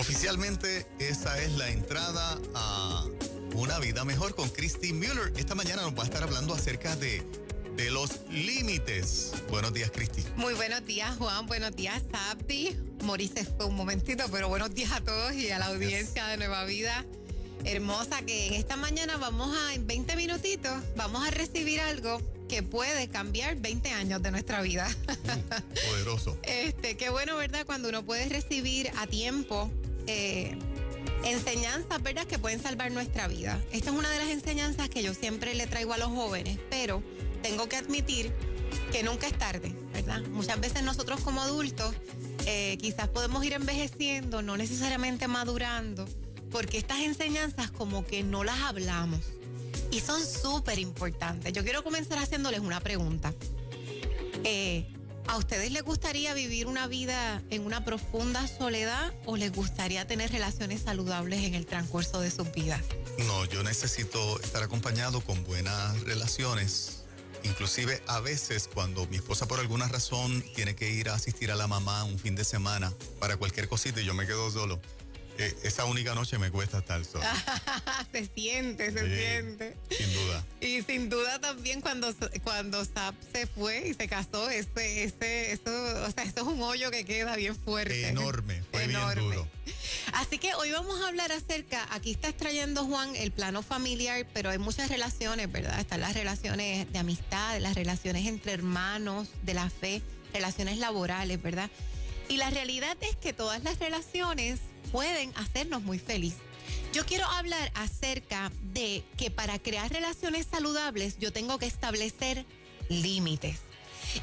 Oficialmente, esa es la entrada a Una Vida Mejor con Christy Müller. Esta mañana nos va a estar hablando acerca de los límites. Buenos días, Christy. Muy buenos días, Juan. Buenos días, Sabdi. Maurice fue un momentito, pero buenos días a todos y a la audiencia de Nueva Vida hermosa, que en esta mañana en 20 minutitos, vamos a recibir algo que puede cambiar 20 años de nuestra vida. Poderoso. Qué bueno, ¿verdad? Cuando uno puede recibir a tiempo enseñanzas, ¿verdad? Que pueden salvar nuestra vida. Esta es una de las enseñanzas que yo siempre le traigo a los jóvenes, pero tengo que admitir que nunca es tarde, ¿verdad? Muchas veces nosotros como adultos quizás podemos ir envejeciendo, no necesariamente madurando, porque estas enseñanzas como que no las hablamos y son súper importantes. Yo quiero comenzar haciéndoles una pregunta. ¿A ustedes les gustaría vivir una vida en una profunda soledad o les gustaría tener relaciones saludables en el transcurso de sus vidas? No, yo necesito estar acompañado con buenas relaciones. Inclusive a veces cuando mi esposa por alguna razón tiene que ir a asistir a la mamá un fin de semana para cualquier cosita y yo me quedo solo, esa única noche me cuesta estar solo. Se siente. Sin duda. Y sin duda también cuando Sap se fue y se casó, eso es un hoyo que queda bien fuerte. Enorme, fue bien duro. Así que hoy vamos a hablar aquí está extrayendo Juan el plano familiar, pero hay muchas relaciones, ¿verdad? Están las relaciones de amistad, las relaciones entre hermanos, de la fe, relaciones laborales, ¿verdad? Y la realidad es que todas las relaciones pueden hacernos muy felices. Yo quiero hablar acerca de que para crear relaciones saludables yo tengo que establecer límites.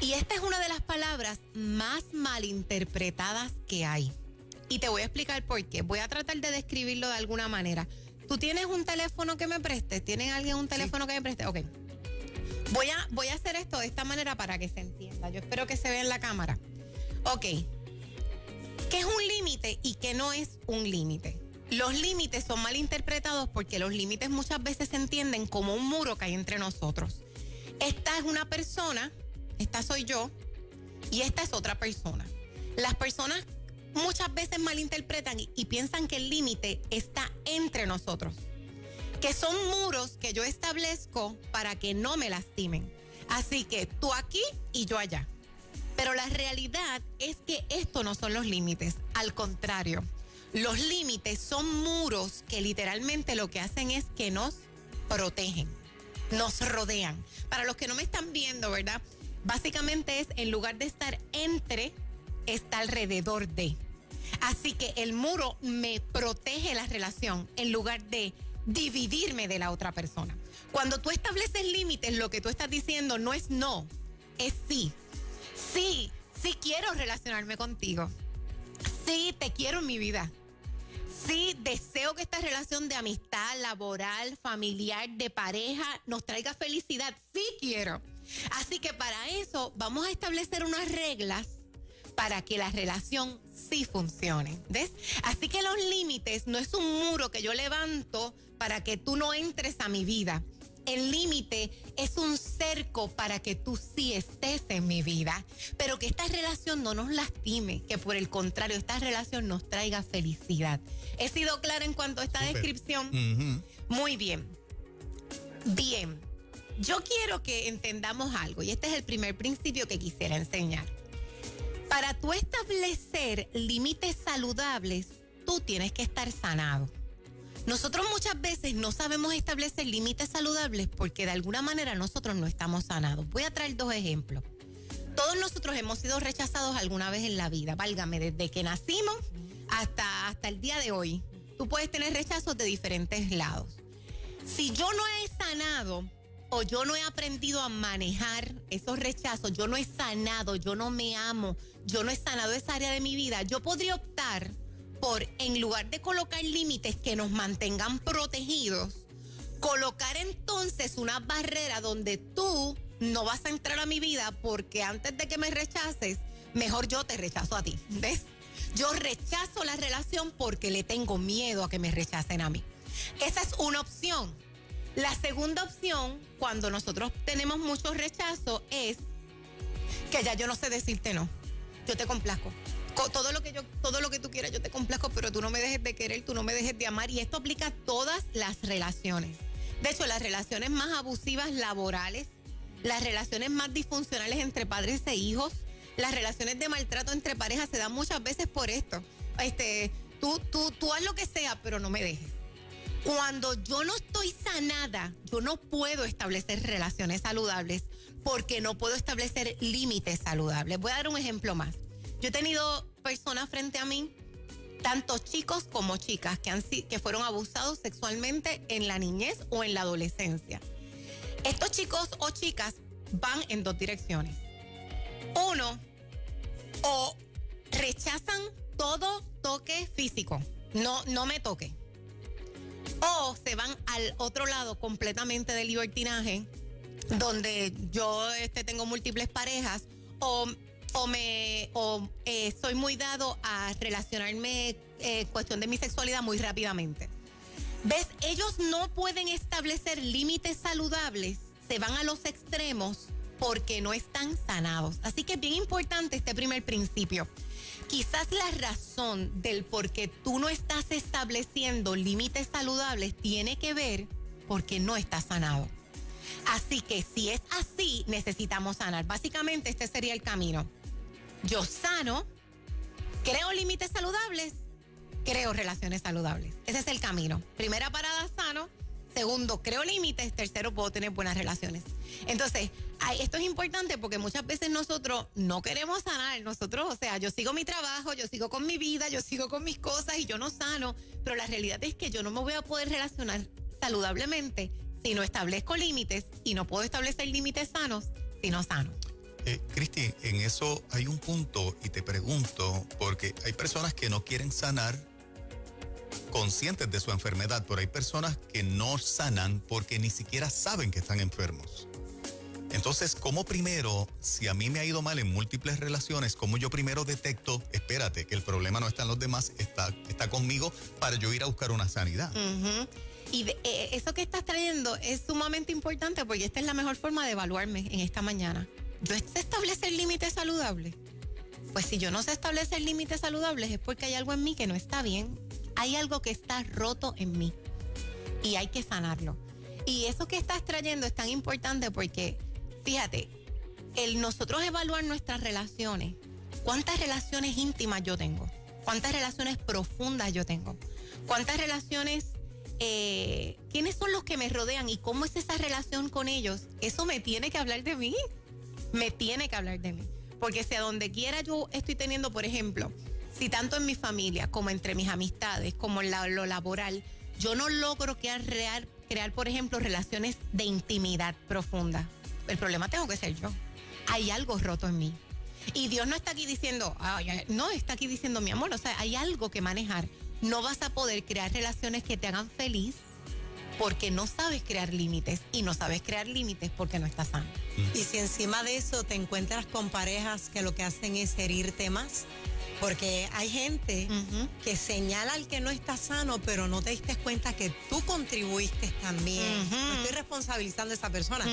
Y esta es una de las palabras más malinterpretadas que hay. Y te voy a explicar por qué. Voy a tratar de describirlo de alguna manera. ¿Tú tienes un teléfono que me prestes? ¿Tiene alguien un teléfono que me preste? Ok. Voy a hacer esto de esta manera para que se entienda. Yo espero que se vea en la cámara. Ok. ¿Qué es un límite y qué no es un límite? Los límites son mal interpretados porque los límites muchas veces se entienden como un muro que hay entre nosotros. Esta es una persona, esta soy yo, y esta es otra persona. Las personas muchas veces malinterpretan y piensan que el límite está entre nosotros, que son muros que yo establezco para que no me lastimen. Así que tú aquí y yo allá. Pero la realidad es que esto no son los límites. Al contrario, los límites son muros que literalmente lo que hacen es que nos protegen, nos rodean. Para los que no me están viendo, ¿verdad? Básicamente es, en lugar de estar entre, está alrededor de. Así que el muro me protege la relación en lugar de dividirme de la otra persona. Cuando tú estableces límites, lo que tú estás diciendo no es no, es sí. Sí quiero relacionarme contigo. Sí te quiero en mi vida. Sí deseo que esta relación de amistad, laboral, familiar, de pareja nos traiga felicidad. Sí quiero. Así que para eso vamos a establecer unas reglas para que la relación sí funcione. ¿Ves? Así que los límites no es un muro que yo levanto para que tú no entres a mi vida. El límite es un cerco para que tú sí estés en mi vida, pero que esta relación no nos lastime, que por el contrario, esta relación nos traiga felicidad. ¿He sido clara en cuanto a esta descripción? Uh-huh. Muy bien. Bien, yo quiero que entendamos algo, y este es el primer principio que quisiera enseñar. Para tú establecer límites saludables, tú tienes que estar sanado. Nosotros muchas veces no sabemos establecer límites saludables porque de alguna manera nosotros no estamos sanados. Voy a traer 2 ejemplos. Todos nosotros hemos sido rechazados alguna vez en la vida, válgame, desde que nacimos hasta el día de hoy. Tú puedes tener rechazos de diferentes lados. Si yo no he sanado o yo no he aprendido a manejar esos rechazos, yo no he sanado, yo no me amo, yo no he sanado esa área de mi vida, yo podría optar por, en lugar de colocar límites que nos mantengan protegidos, colocar entonces una barrera donde tú no vas a entrar a mi vida porque antes de que me rechaces, mejor yo te rechazo a ti. ¿Ves? Yo rechazo la relación porque le tengo miedo a que me rechacen a mí. Esa es una opción. La segunda opción, cuando nosotros tenemos mucho rechazo, es que ya yo no sé decirte no. Yo te complazco. todo lo que tú quieras, yo te complazco, pero tú no me dejes de querer, tú no me dejes de amar. Y esto aplica a todas las relaciones. De hecho, las relaciones más abusivas laborales, las relaciones más disfuncionales entre padres e hijos, las relaciones de maltrato entre parejas se dan muchas veces por esto. Tú haz lo que sea, pero no me dejes. Cuando yo no estoy sanada, yo no puedo establecer relaciones saludables porque no puedo establecer límites saludables. Voy a dar un ejemplo más. Yo he tenido personas frente a mí, tanto chicos como chicas, que fueron abusados sexualmente en la niñez o en la adolescencia. Estos chicos o chicas van en dos direcciones. Uno, o rechazan todo toque físico. No me toque. O se van al otro lado completamente del libertinaje, donde yo tengo múltiples parejas, o soy muy dado a relacionarme cuestión de mi sexualidad muy rápidamente. ¿Ves? Ellos no pueden establecer límites saludables, se van a los extremos porque no están sanados. Así que es bien importante este primer principio. Quizás la razón del por qué tú no estás estableciendo límites saludables tiene que ver porque no estás sanado. Así que si es así, necesitamos sanar. Básicamente este sería el camino. Yo sano, creo límites saludables, creo relaciones saludables. Ese es el camino. Primera parada, sano. Segundo, creo límites. Tercero, puedo tener buenas relaciones. Entonces, esto es importante porque muchas veces nosotros no queremos sanar. Nosotros, o sea, yo sigo mi trabajo, yo sigo con mi vida, yo sigo con mis cosas y yo no sano. Pero la realidad es que yo no me voy a poder relacionar saludablemente si no establezco límites, y no puedo establecer límites sanos si no sano. Cristi, en eso hay un punto y te pregunto, porque hay personas que no quieren sanar conscientes de su enfermedad, pero hay personas que no sanan porque ni siquiera saben que están enfermos. Entonces, ¿cómo primero, si a mí me ha ido mal en múltiples relaciones, cómo yo primero detecto, espérate, que el problema no está en los demás, está conmigo, para yo ir a buscar una sanidad? Uh-huh. Y eso que estás trayendo es sumamente importante porque esta es la mejor forma de evaluarme en esta mañana. ¿Yo sé establecer límites saludables? Pues si yo no sé establecer límites saludables es porque hay algo en mí que no está bien. Hay algo que está roto en mí y hay que sanarlo. Y eso que estás trayendo es tan importante porque, fíjate, el nosotros evaluar nuestras relaciones, ¿cuántas relaciones íntimas yo tengo? ¿Cuántas relaciones profundas yo tengo? ¿Cuántas relaciones, quiénes son los que me rodean y cómo es esa relación con ellos? Eso me tiene que hablar de mí. Me tiene que hablar de mí. Porque si a donde quiera yo estoy teniendo, por ejemplo, si tanto en mi familia como entre mis amistades, como en lo laboral, yo no logro crear, por ejemplo, relaciones de intimidad profunda, el problema tengo que ser yo. Hay algo roto en mí. Y Dios no está aquí diciendo, no, está aquí diciendo, mi amor, o sea, hay algo que manejar. No vas a poder crear relaciones que te hagan feliz porque no sabes crear límites, y no sabes crear límites porque no estás sano. Y si encima de eso te encuentras con parejas que lo que hacen es herirte más, porque hay gente que señala al que no está sano, pero no te diste cuenta que tú contribuiste también. No estoy responsabilizando a esa persona.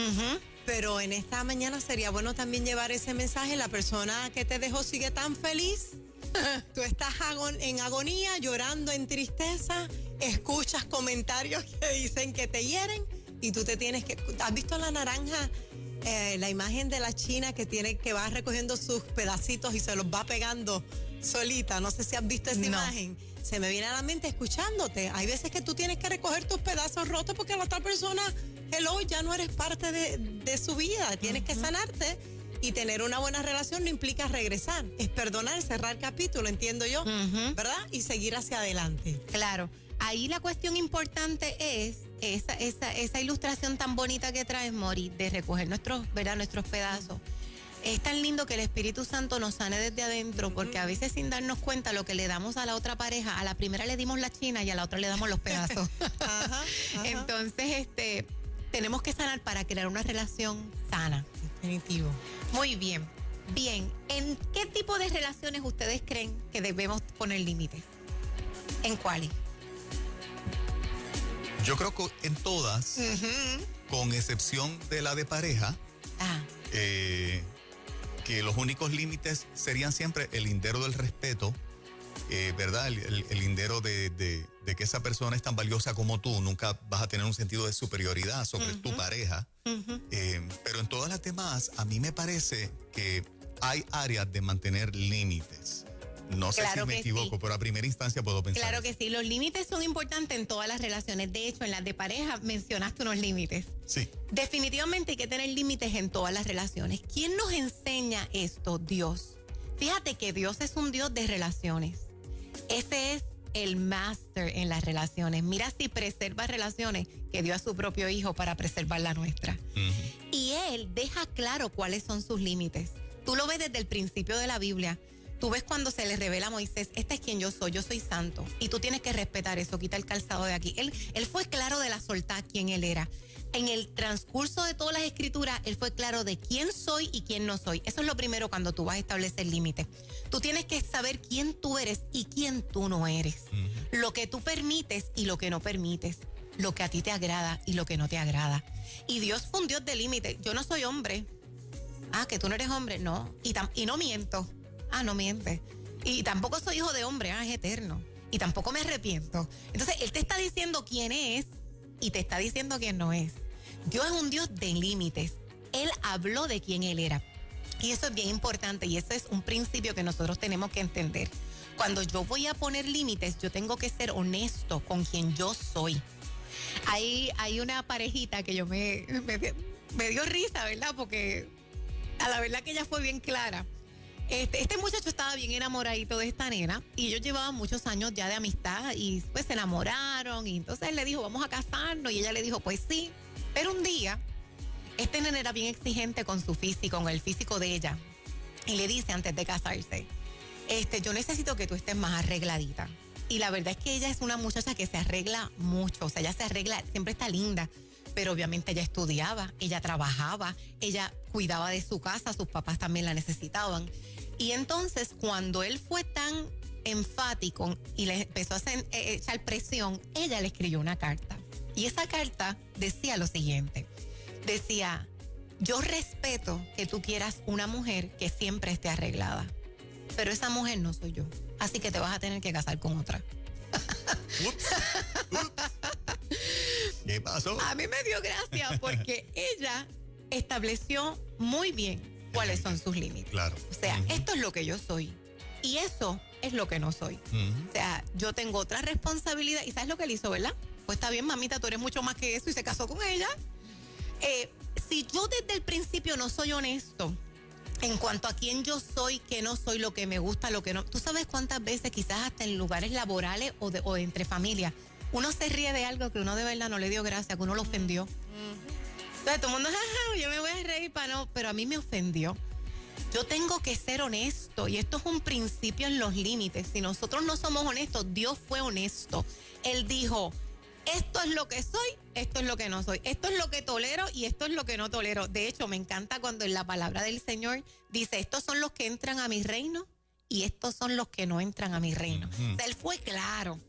Pero en esta mañana sería bueno también llevar ese mensaje. La persona que te dejó sigue tan feliz. Tú estás en agonía, llorando en tristeza. Escuchas comentarios que dicen que te hieren y tú te tienes que... ¿Has visto la naranja? La imagen de la china que va recogiendo sus pedacitos y se los va pegando solita. No sé si has visto esa imagen. Se me viene a la mente escuchándote. Hay veces que tú tienes que recoger tus pedazos rotos porque la otra persona, ya no eres parte de su vida. Tienes que sanarte, y tener una buena relación no implica regresar. Es perdonar, cerrar capítulo, entiendo yo, ¿verdad? Y seguir hacia adelante. Claro. Ahí la cuestión importante es esa ilustración tan bonita que traes, Mori, de recoger nuestros pedazos. Es tan lindo que el Espíritu Santo nos sane desde adentro, porque a veces sin darnos cuenta lo que le damos a la otra pareja, a la primera le dimos la china y a la otra le damos los pedazos. Entonces, tenemos que sanar para crear una relación sana. Definitivo. Muy bien. Bien, ¿en qué tipo de relaciones ustedes creen que debemos poner límites? ¿En cuáles? Yo creo que en todas, con excepción de la de pareja, que los únicos límites serían siempre el lindero del respeto, ¿verdad? El lindero de que esa persona es tan valiosa como tú. Nunca vas a tener un sentido de superioridad sobre tu pareja. Pero en todas las demás, a mí me parece que hay áreas de mantener límites. No sé Claro si me que equivoco, sí. pero a primera instancia puedo pensar Claro eso. que sí, los límites son importantes en todas las relaciones. De hecho, en las de pareja mencionaste unos límites. Sí. Definitivamente hay que tener límites en todas las relaciones. ¿Quién nos enseña esto? Dios. Fíjate que Dios es un Dios de relaciones. Ese es el máster en las relaciones. Mira si preserva relaciones que dio a su propio hijo para preservar la nuestra. Y Él deja claro cuáles son sus límites. Tú lo ves desde el principio de la Biblia. Tú ves cuando se le revela a Moisés, este es quien yo soy santo. Y tú tienes que respetar eso, quita el calzado de aquí. Él fue claro de la soltada quién él era. En el transcurso de todas las escrituras, él fue claro de quién soy y quién no soy. Eso es lo primero cuando tú vas a establecer límites. Tú tienes que saber quién tú eres y quién tú no eres. Lo que tú permites y lo que no permites. Lo que a ti te agrada y lo que no te agrada. Y Dios fue un Dios de límites. Yo no soy hombre. Ah, que tú no eres hombre. No. Y no miento. Ah, no miente. Y tampoco soy hijo de hombre. Ah, es eterno. Y tampoco me arrepiento. Entonces, Él te está diciendo quién es y te está diciendo quién no es. Dios es un Dios de límites. Él habló de quién Él era. Y eso es bien importante y eso es un principio que nosotros tenemos que entender. Cuando yo voy a poner límites, yo tengo que ser honesto con quien yo soy. Hay una parejita que me dio risa, ¿verdad? Porque a la verdad que ella fue bien clara. Este muchacho estaba bien enamoradito de esta nena y ellos llevaban muchos años ya de amistad y pues se enamoraron y entonces él le dijo, vamos a casarnos y ella le dijo, pues sí. Pero un día, este nene era bien exigente con su físico, con el físico de ella y le dice antes de casarse, yo necesito que tú estés más arregladita. Y la verdad es que ella es una muchacha que se arregla mucho, o sea, ella se arregla, siempre está linda. Pero obviamente ella estudiaba, ella trabajaba, ella cuidaba de su casa, sus papás también la necesitaban. Y entonces cuando él fue tan enfático y le empezó a echar presión, ella le escribió una carta. Y esa carta decía lo siguiente, decía, yo respeto que tú quieras una mujer que siempre esté arreglada, pero esa mujer no soy yo, así que te vas a tener que casar con otra. Ups. ¿Qué pasó? A mí me dio gracia porque ella estableció muy bien cuáles son sus límites. Claro. O sea, esto es lo que yo soy y eso es lo que no soy. O sea, yo tengo otra responsabilidad y ¿sabes lo que él hizo, verdad? Pues está bien, mamita, tú eres mucho más que eso y se casó con ella. Si yo desde el principio no soy honesto en cuanto a quién yo soy, qué no soy, lo que me gusta, lo que no. Tú sabes cuántas veces, quizás hasta en lugares laborales o entre familias, uno se ríe de algo que uno de verdad no le dio gracia, que uno lo ofendió. Entonces todo el mundo, jaja, yo me voy a reír para no, pero a mí me ofendió. Yo tengo que ser honesto y esto es un principio en los límites. Si nosotros no somos honestos, Dios fue honesto. Él dijo, esto es lo que soy, esto es lo que no soy, esto es lo que tolero y esto es lo que no tolero. De hecho, me encanta cuando en la palabra del Señor dice, estos son los que entran a mi reino y estos son los que no entran a mi reino. O sea, Él fue claro.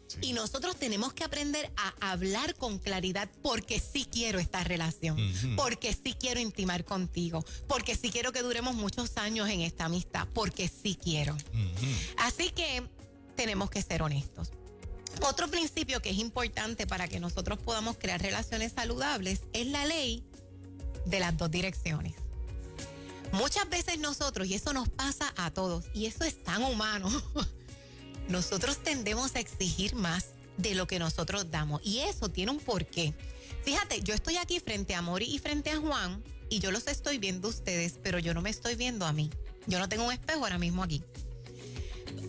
Sí. Y nosotros tenemos que aprender a hablar con claridad porque sí quiero esta relación, porque sí quiero intimar contigo, porque sí quiero que duremos muchos años en esta amistad, porque sí quiero. Así que tenemos que ser honestos. Otro principio que es importante para que nosotros podamos crear relaciones saludables es la ley de las dos direcciones. Muchas veces nosotros, y eso nos pasa a todos, y eso es tan humano, nosotros tendemos a exigir más de lo que nosotros damos. Y eso tiene un porqué. Fíjate, yo estoy aquí frente a Mori y frente a Juan, y yo los estoy viendo a ustedes, pero yo no me estoy viendo a mí. Yo no tengo un espejo ahora mismo aquí.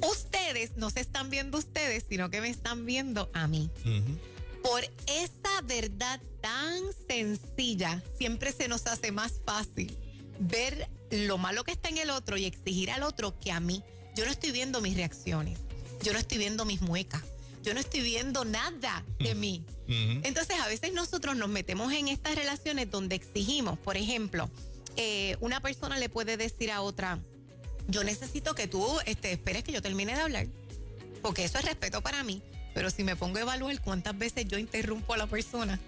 Ustedes no se están viendo ustedes, sino que me están viendo a mí. Por esa verdad tan sencilla, siempre se nos hace más fácil ver lo malo que está en el otro y exigir al otro que a mí. Yo no estoy viendo mis reacciones, yo no estoy viendo mis muecas, yo no estoy viendo nada de mí. Entonces a veces nosotros nos metemos en estas relaciones donde exigimos. Por ejemplo, una persona le puede decir a otra, yo necesito que tú esperes que yo termine de hablar, porque eso es respeto para mí. Pero si me pongo a evaluar cuántas veces yo interrumpo a la persona.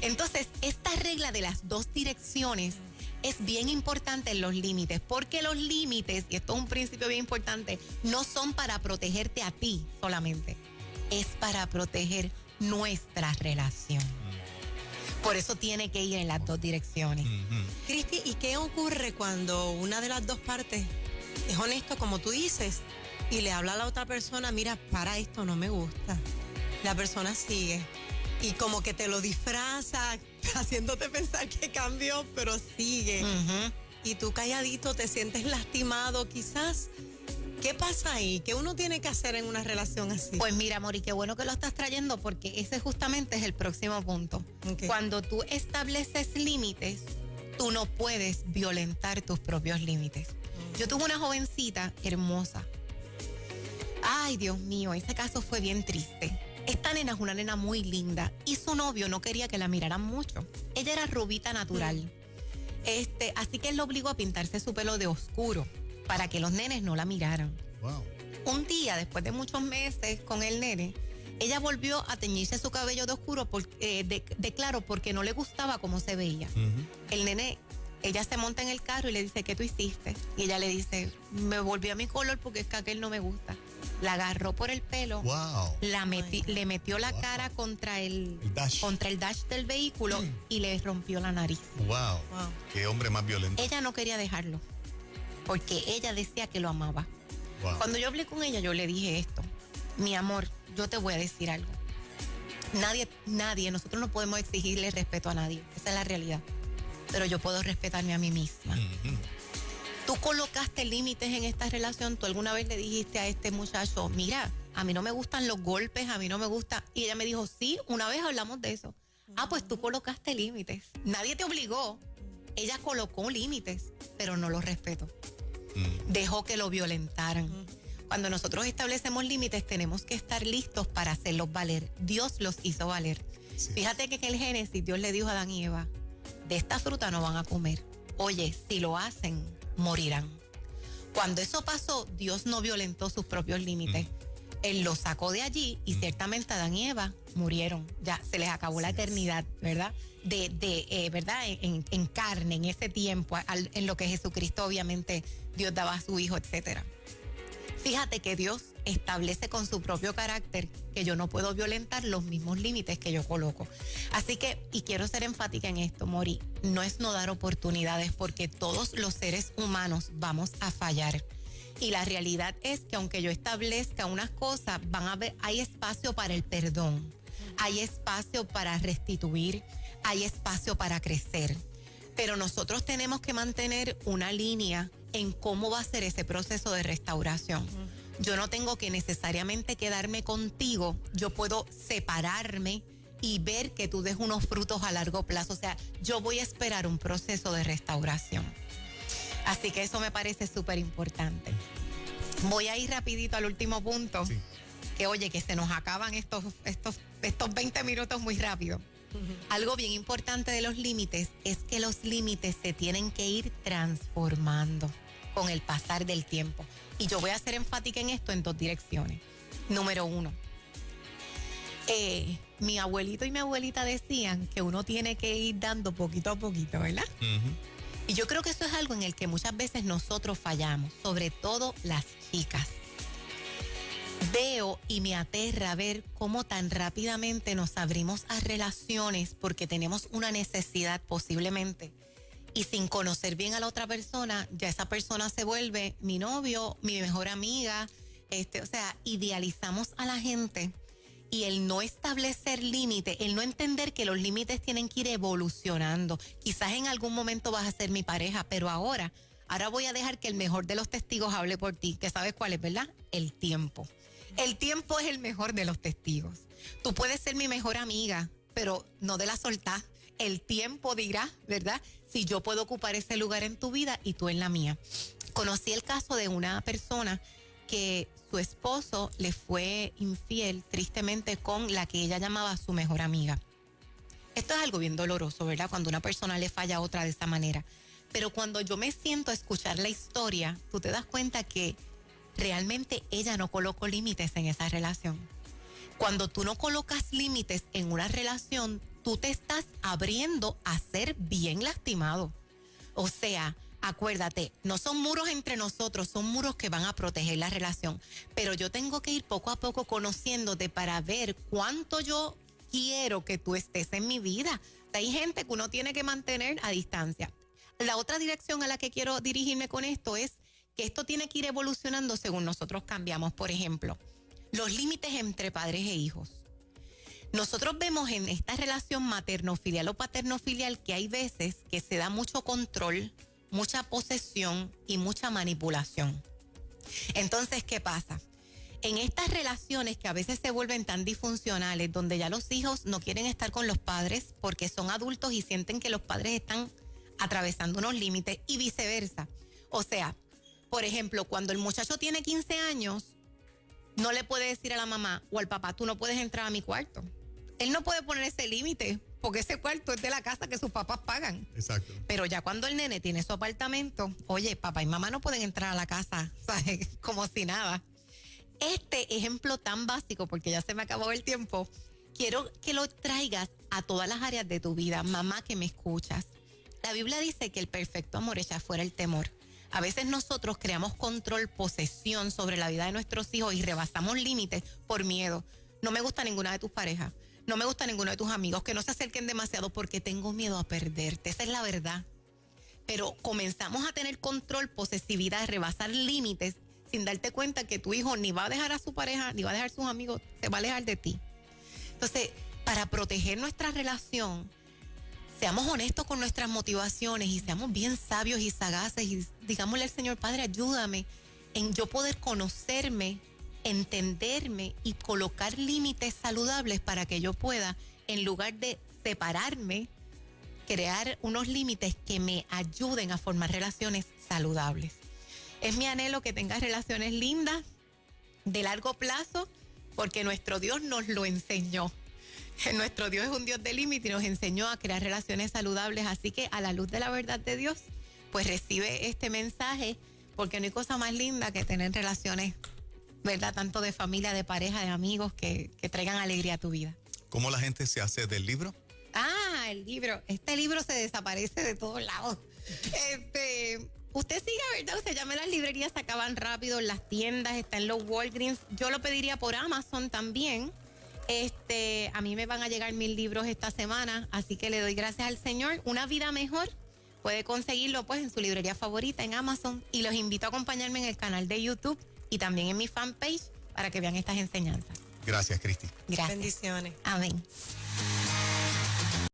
Entonces, esta regla de las dos direcciones es bien importante los límites, porque los límites, y esto es un principio bien importante, no son para protegerte a ti solamente, es para proteger nuestra relación. Por eso tiene que ir en las dos direcciones. Cristi, ¿y qué ocurre cuando una de las dos partes es honesto, como tú dices, y le habla a la otra persona, mira, para esto no me gusta? La persona sigue y como que te lo disfraza, haciéndote pensar que cambió, pero sigue. Y tú calladito te sientes lastimado quizás. ¿Qué pasa ahí? ¿Qué uno tiene que hacer en una relación así? Pues mira, Mori, qué bueno que lo estás trayendo, porque ese justamente es el próximo punto. Okay. Cuando tú estableces límites, tú no puedes violentar tus propios límites. Yo tuve una jovencita hermosa. Ay, Dios mío, ese caso fue bien triste. Esta nena es una nena muy linda y su novio no quería que la miraran mucho. Ella era rubita natural. Así que él lo obligó a pintarse su pelo de oscuro para que los nenes no la miraran. Wow. Un día, después de muchos meses con el nene, ella volvió a teñirse su cabello de oscuro, de claro, porque no le gustaba cómo se veía. El nene, ella se monta en el carro y le dice, ¿qué tú hiciste? Y ella le dice, me volví a mi color porque es que aquel no me gusta. La agarró por el pelo, Wow. le metió la cara contra el dash del vehículo y le rompió la nariz. Wow. Qué hombre más violento. Ella no quería dejarlo, porque ella decía que lo amaba. Wow. Cuando yo hablé con ella, yo le dije esto: mi amor, yo te voy a decir algo. Nadie, nosotros no podemos exigirle respeto a nadie. Esa es la realidad. Pero yo puedo respetarme a mí misma. Tú colocaste límites en esta relación. Tú alguna vez le dijiste a este muchacho, mira, a mí no me gustan los golpes, a mí no me gusta. Y ella me dijo, sí, una vez hablamos de eso. Ah, pues tú colocaste límites. Nadie te obligó. Ella colocó límites, pero no los respetó. Dejó que lo violentaran. Cuando nosotros establecemos límites, tenemos que estar listos para hacerlos valer. Dios los hizo valer. Sí. Fíjate que en el Génesis Dios le dijo a Adán y Eva, de esta fruta no van a comer. Oye, si lo hacen, morirán. Cuando eso pasó, Dios no violentó sus propios límites. Él los sacó de allí y ciertamente Adán y Eva murieron. Ya se les acabó la eternidad, ¿verdad? ¿Verdad? En carne, en ese tiempo, en lo que Jesucristo, obviamente, Dios daba a su hijo, etcétera. Fíjate que Dios establece con su propio carácter que yo no puedo violentar los mismos límites que yo coloco. Así que, y quiero ser enfática en esto, Mori, no es no dar oportunidades, porque todos los seres humanos vamos a fallar. Y la realidad es que aunque yo establezca unas cosas, hay espacio para el perdón, hay espacio para restituir, hay espacio para crecer. Pero nosotros tenemos que mantener una línea en cómo va a ser ese proceso de restauración. Yo no tengo que necesariamente quedarme contigo, yo puedo separarme y ver que tú des unos frutos a largo plazo. O sea, yo voy a esperar un proceso de restauración. Así que eso me parece súper importante. Voy a ir rapidito al último punto. Sí. Que oye, que se nos acaban estos 20 minutos muy rápido. Algo bien importante de los límites es que los límites se tienen que ir transformando con el pasar del tiempo. Y yo voy a ser enfática en esto en dos direcciones. Número 1. Mi abuelito y mi abuelita decían que uno tiene que ir dando poquito a poquito, ¿verdad? Y yo creo que eso es algo en el que muchas veces nosotros fallamos, sobre todo las chicas. Veo y me aterra ver cómo tan rápidamente nos abrimos a relaciones porque tenemos una necesidad posiblemente, y sin conocer bien a la otra persona, ya esa persona se vuelve mi novio, mi mejor amiga. O sea, idealizamos a la gente, y el no establecer límites, el no entender que los límites tienen que ir evolucionando. Quizás en algún momento vas a ser mi pareja, pero ahora voy a dejar que el mejor de los testigos hable por ti, que sabes cuál es, ¿verdad? El tiempo. El tiempo es el mejor de los testigos. Tú puedes ser mi mejor amiga, pero no de la soltá. El tiempo dirá, ¿verdad?, si yo puedo ocupar ese lugar en tu vida y tú en la mía. Conocí el caso de una persona que su esposo le fue infiel, tristemente, con la que ella llamaba su mejor amiga. Esto es algo bien doloroso, ¿verdad?, cuando una persona le falla a otra de esa manera. Pero cuando yo me siento a escuchar la historia, tú te das cuenta que realmente ella no colocó límites en esa relación. Cuando tú no colocas límites en una relación, tú te estás abriendo a ser bien lastimado. O sea, acuérdate, no son muros entre nosotros, son muros que van a proteger la relación. Pero yo tengo que ir poco a poco conociéndote para ver cuánto yo quiero que tú estés en mi vida. O sea, hay gente que uno tiene que mantener a distancia. La otra dirección a la que quiero dirigirme con esto es que esto tiene que ir evolucionando según nosotros cambiamos. Por ejemplo, los límites entre padres e hijos. Nosotros vemos en esta relación materno-filial o paterno-filial que hay veces que se da mucho control, mucha posesión y mucha manipulación. Entonces, ¿qué pasa? En estas relaciones que a veces se vuelven tan disfuncionales, donde ya los hijos no quieren estar con los padres porque son adultos y sienten que los padres están atravesando unos límites y viceversa. O sea, por ejemplo, cuando el muchacho tiene 15 años, no le puede decir a la mamá o al papá, tú no puedes entrar a mi cuarto. Él no puede poner ese límite porque ese cuarto es de la casa que sus papás pagan. Exacto. Pero ya cuando el nene tiene su apartamento, oye, papá y mamá no pueden entrar a la casa, ¿sabes? Como si nada. Este ejemplo tan básico, porque ya se me acabó el tiempo, quiero que lo traigas a todas las áreas de tu vida. Mamá que me escuchas. La Biblia dice que el perfecto amor echa fuera el temor. A veces nosotros creamos control, posesión sobre la vida de nuestros hijos y rebasamos límites por miedo. No me gusta ninguna de tus parejas. No me gusta ninguno de tus amigos, que no se acerquen demasiado porque tengo miedo a perderte. Esa es la verdad. Pero comenzamos a tener control, posesividad, rebasar límites sin darte cuenta que tu hijo ni va a dejar a su pareja, ni va a dejar a sus amigos, se va a alejar de ti. Entonces, para proteger nuestra relación, seamos honestos con nuestras motivaciones y seamos bien sabios y sagaces y digámosle al Señor, Padre, ayúdame en yo poder conocerme, entenderme y colocar límites saludables para que yo pueda, en lugar de separarme, crear unos límites que me ayuden a formar relaciones saludables. Es mi anhelo que tengas relaciones lindas, de largo plazo, porque nuestro Dios nos lo enseñó. Nuestro Dios es un Dios de límite y nos enseñó a crear relaciones saludables. Así que a la luz de la verdad de Dios, pues recibe este mensaje, porque no hay cosa más linda que tener relaciones, ¿verdad? Tanto de familia, de pareja, de amigos, que traigan alegría a tu vida. ¿Cómo la gente se hace del libro? Ah, el libro. Este libro se desaparece de todos lados. Usted siga, ¿verdad? Usted llame a las librerías, se acaban rápido, en las tiendas, está en los Walgreens. Yo lo pediría por Amazon también. A mí me van a llegar 1000 libros esta semana, así que le doy gracias al Señor. Una vida mejor. Puede conseguirlo pues en su librería favorita, en Amazon. Y los invito a acompañarme en el canal de YouTube y también en mi fanpage para que vean estas enseñanzas. Gracias, Cristi. Gracias. Bendiciones. Amén.